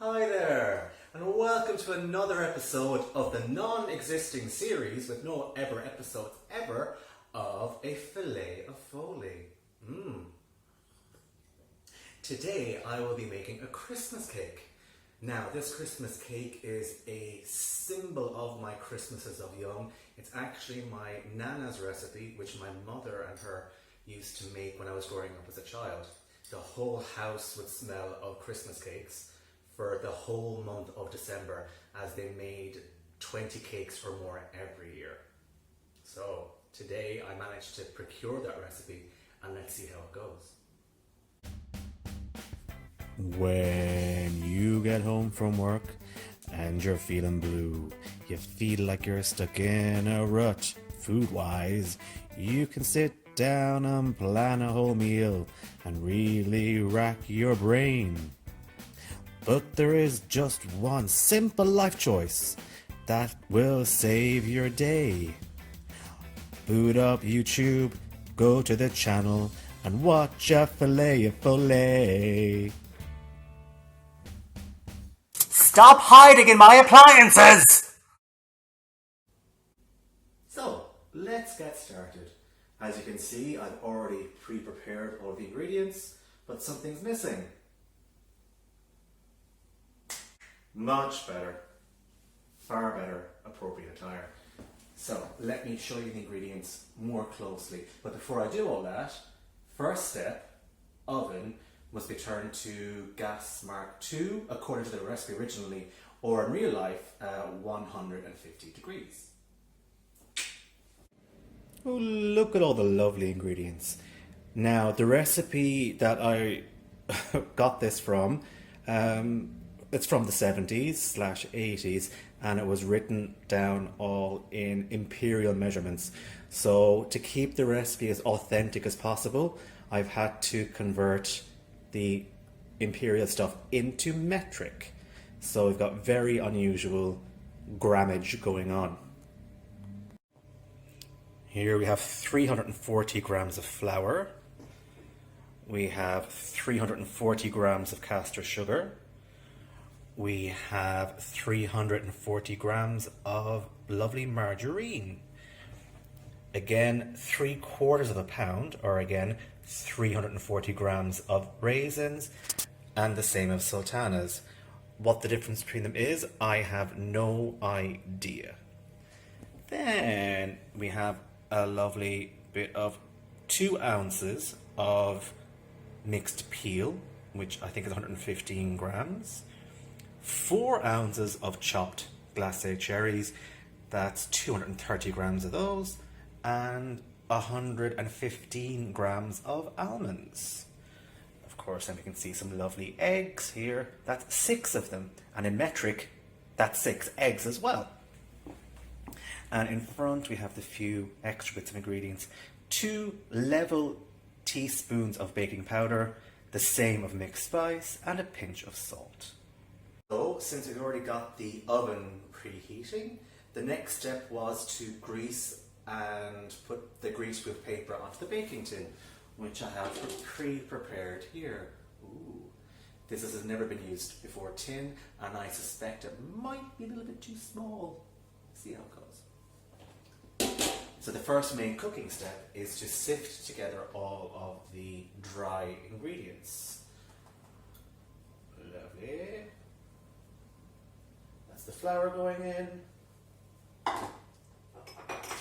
Hi there, and welcome to another episode of the non-existing series with no ever episodes ever of A Filet of Foley. Today I will be making a Christmas cake. Now this Christmas cake is a symbol of my Christmases of young. It's actually my Nana's recipe, which my mother and her used to make when I was growing up as a child. The whole house would smell of Christmas cakes for the whole month of December, as they made 20 cakes or more every year. So today I managed to procure that recipe, and let's see how it goes. When you get home from work and you're feeling blue, you feel like you're stuck in a rut food-wise, you can sit down and plan a whole meal and really rack your brain. But there is just one simple life choice that will save your day. Boot up YouTube, go to the channel, and watch a filet of filet. Stop hiding in my appliances! So let's get started. As you can see, I've already pre-prepared all the ingredients, but something's missing. Much better. Far better, appropriate attire. So let me show you the ingredients more closely. But before I do all that, first step, oven must be turned to gas mark 2 according to the recipe originally, or in real life 150 degrees. Oh, look at all the lovely ingredients. Now, the recipe that I got this from, it's from the 70s/80s, and it was written down all in imperial measurements. So to keep the recipe as authentic as possible, I've had to convert the imperial stuff into metric. So we've got very unusual grammage going on. Here we have 340 grams of flour. We have 340 grams of caster sugar. We have 340 grams of lovely margarine. Again, 3/4 of a pound, or again, 340 grams of raisins, and the same of sultanas. What the difference between them is, I have no idea. Then we have a lovely bit of 2 ounces of mixed peel, which I think is 115 grams. 4 ounces of chopped glacé cherries, that's 230 grams of those, and 115 grams of almonds. Of course, then we can see some lovely eggs here. That's 6 of them, and in metric, that's 6 eggs as well. And in front, we have the few extra bits of ingredients. 2 level teaspoons of baking powder, the same of mixed spice, and a pinch of salt. So, since we've already got the oven preheating, the next step was to grease and put the greaseproof paper onto the baking tin, which I have pre-prepared here. Ooh. This has never been used before tin, and I suspect it might be a little bit too small. See how it goes. So the first main cooking step is to sift together all of the dry ingredients. Lovely. The flour going in,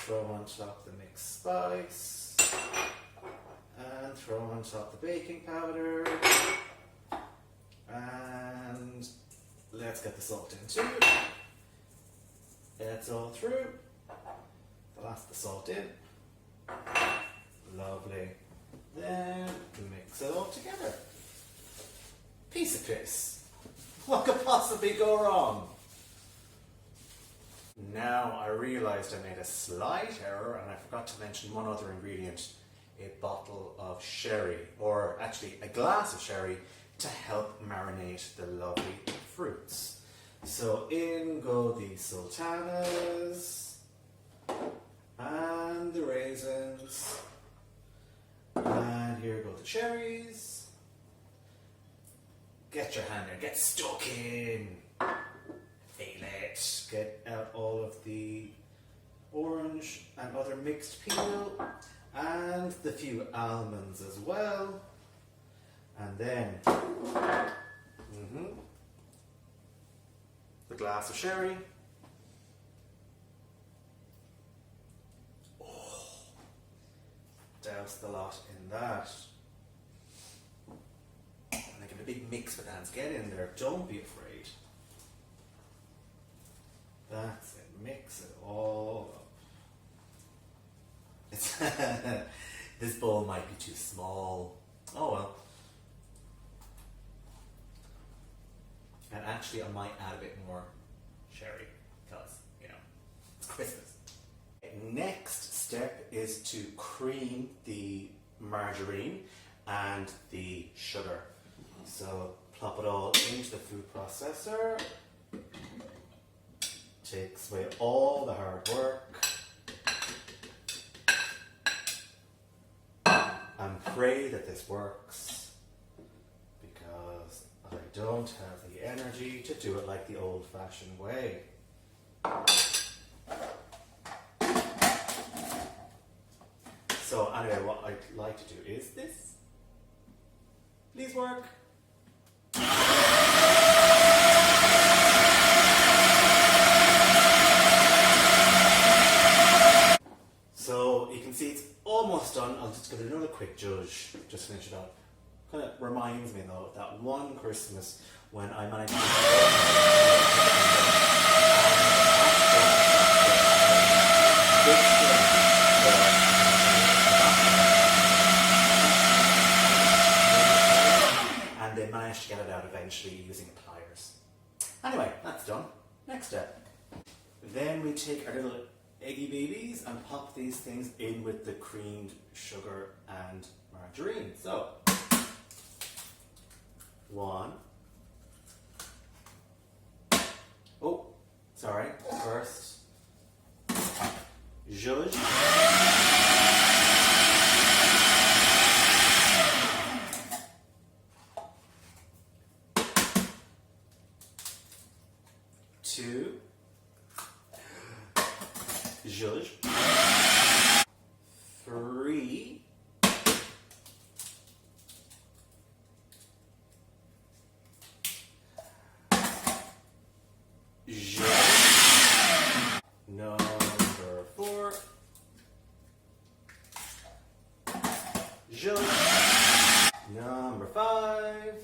throw on top the mixed spice, and throw on top the baking powder, and let's get the salt in too. It's all through. Blast the salt in. Lovely. Then mix it all together. Piece of piss. What could possibly go wrong? Now I realised I made a slight error, and I forgot to mention one other ingredient, a bottle of sherry, or actually a glass of sherry, to help marinate the lovely fruits. So in go the sultanas, and the raisins, and here go the cherries, Get your hand there, get stuck in. Feel it. Get out all of the orange and other mixed peel and the few almonds as well. And then the glass of sherry. Douse the lot in that. And I give it a big mix with hands. Get in there, don't be afraid. That's it, mix it all up. It's this bowl might be too small. Oh well. And actually I might add a bit more sherry because, you know, it's Christmas. Next step is to cream the margarine and the sugar. So plop it all into the food processor. Takes away all the hard work. And pray that this works, because I don't have the energy to do it like the old-fashioned way. So anyway, what I'd like to do is this. Please work. So you can see it's almost done. I'll just give it another quick judge, just finish it up. Kind of reminds me though of that one Christmas when I managed and they managed to get it out eventually using pliers. Anyway, that's done. Next step. Then we take our little eggy babies and pop these things in with the creamed sugar and margarine. So, 1. Oh, sorry. First, zhuzh. 2. Zhuzh. 3. Zhuzh. Number 4. Zhuzh. Number 5.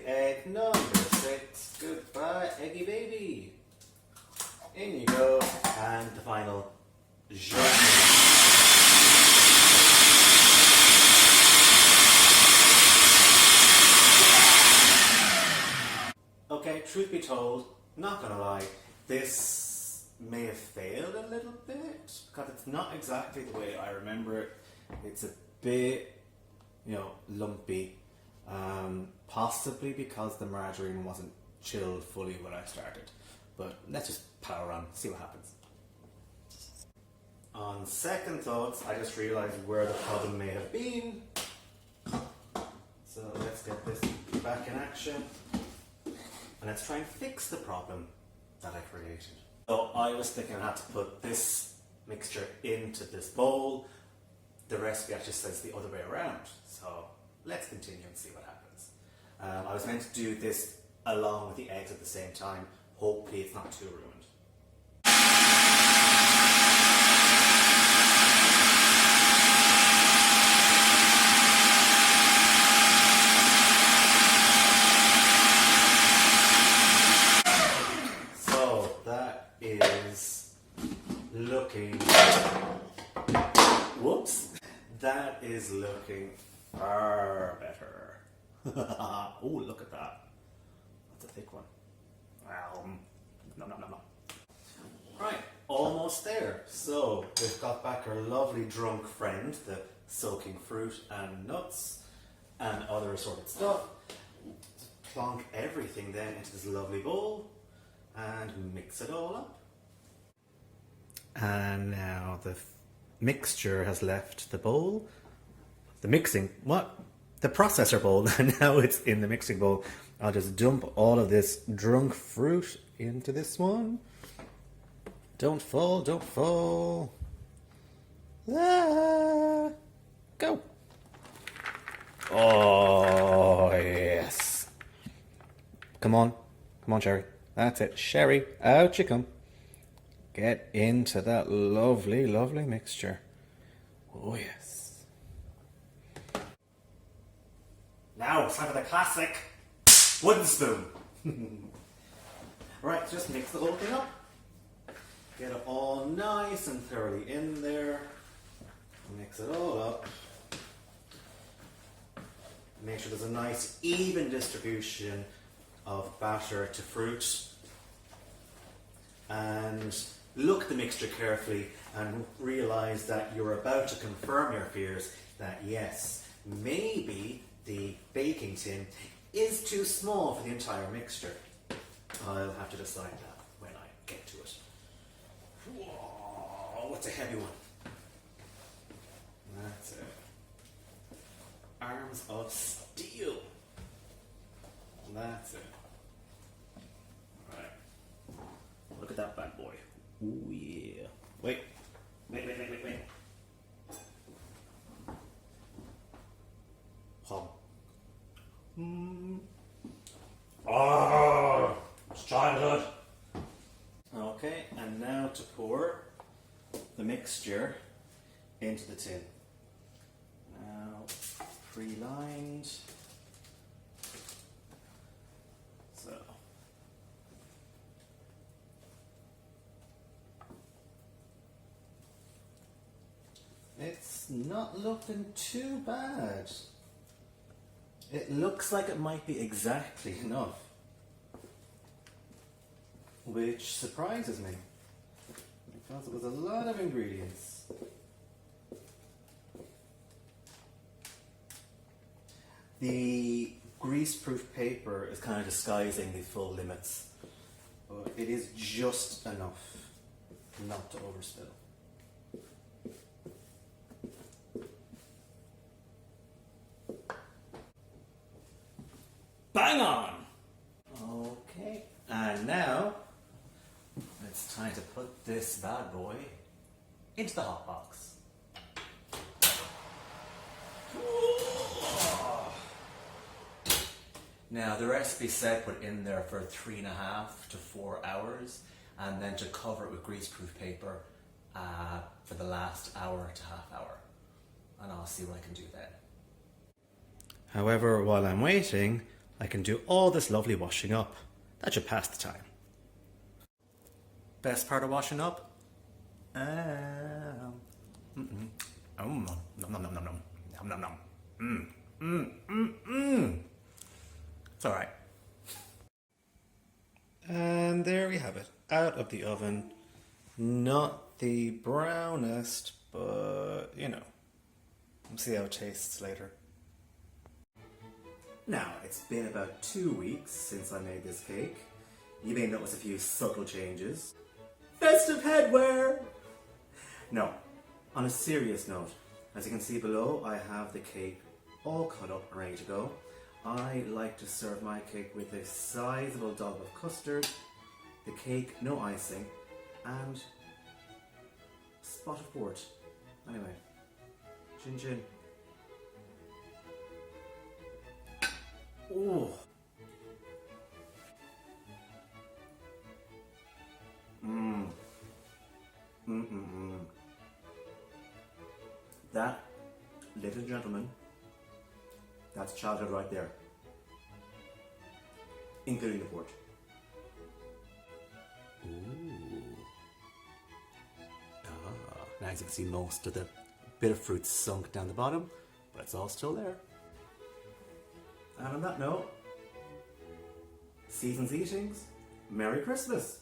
Egg number 6. Goodbye, eggy baby. In you go. And the final zhuzh. Okay, truth be told, not gonna lie, this may have failed a little bit because it's not exactly the way I remember it. It's a bit, lumpy. Possibly because the margarine wasn't chilled fully when I started. But let's just power on, see what happens. On second thoughts, I just realised where the problem may have been. So let's get this back in action. And let's try and fix the problem that I created. So I was thinking I had to put this mixture into this bowl. The recipe actually says the other way around. So let's continue and see what happens. I was meant to do this along with the eggs at the same time. Hopefully it's not too ruined. So that is looking... Whoops! That is looking far better. Oh, look at that. That's a thick one. No. Right, almost there. So, we've got back our lovely drunk friend, the soaking fruit and nuts and other assorted stuff. Plonk everything then into this lovely bowl and mix it all up. And now the mixture has left the bowl. The processor bowl, and now it's in the mixing bowl. I'll just dump all of this drunk fruit into this one. Don't fall, don't fall. Ah, go. Oh, yes. Come on, Sherry. That's it. Sherry, out you come. Get into that lovely, lovely mixture. Oh, yes. Now it's time for the classic wooden spoon. Right, just mix the whole thing up. Get it all nice and thoroughly in there. Mix it all up. Make sure there's a nice even distribution of batter to fruit. And look at the mixture carefully and realize that you're about to confirm your fears that yes, maybe the baking tin is too small for the entire mixture. I'll have to decide that when I get to it. Whoa, what's a heavy one? That's it. Arms of steel. That's it. Alright. Look at that bad boy. Ooh, yeah. Wait. Hum. Oh, it's childhood. Okay, and now to pour the mixture into the tin. Now, pre-lined. So. It's not looking too bad. It looks like it might be exactly enough, which surprises me because it was a lot of ingredients. The greaseproof paper is kind of disguising the full limits, but it is just enough not to overspill. Bang on! Okay, and now it's time to put this bad boy into the hot box. Now the recipe said put in there for 3.5 to 4 hours, and then to cover it with greaseproof paper for the last hour to half hour, and I'll see what I can do then. However, while I'm waiting, I can do all this lovely washing up. That should pass the time. Best part of washing up? Nom nom nom nom nom nom nom. It's all right. And there we have it, out of the oven. Not the brownest, but you know, we'll see how it tastes later. Now, it's been about 2 weeks since I made this cake. You may notice a few subtle changes. Festive headwear! No, on a serious note, as you can see below, I have the cake all cut up and ready to go. I like to serve my cake with a sizable dollop of custard, the cake, no icing, and a spot of port. Anyway, chin chin. Oh. That, ladies and gentlemen, that's childhood right there. Including the port. Ooh. Now as you can see, most of the bit of fruit sunk down the bottom, but it's all still there. And on that note, season's eatings, Merry Christmas!